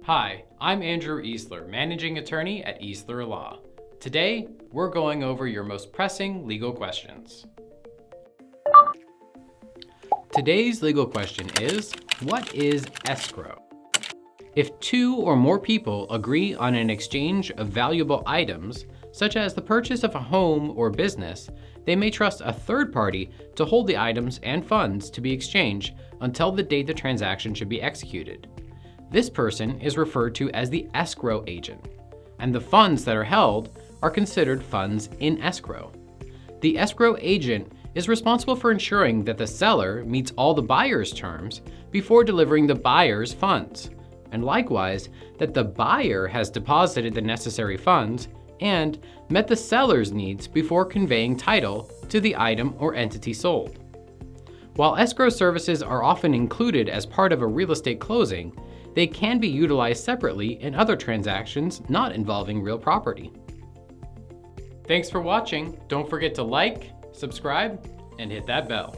Hi, I'm Andrew Easler, Managing Attorney at Easler Law. Today, we're going over your most pressing legal questions. Today's legal question is, what is escrow? If two or more people agree on an exchange of valuable items, such as the purchase of a home or business, they may trust a third party to hold the items and funds to be exchanged until the date the transaction should be executed. This person is referred to as the escrow agent, and the funds that are held are considered funds in escrow. The escrow agent is responsible for ensuring that the seller meets all the buyer's terms before delivering the buyer's funds, and likewise, that the buyer has deposited the necessary funds and met the seller's needs before conveying title to the item or entity sold. While escrow services are often included as part of a real estate closing, they can be utilized separately in other transactions not involving real property. Thanks for watching. Don't forget to like, subscribe, and hit that bell.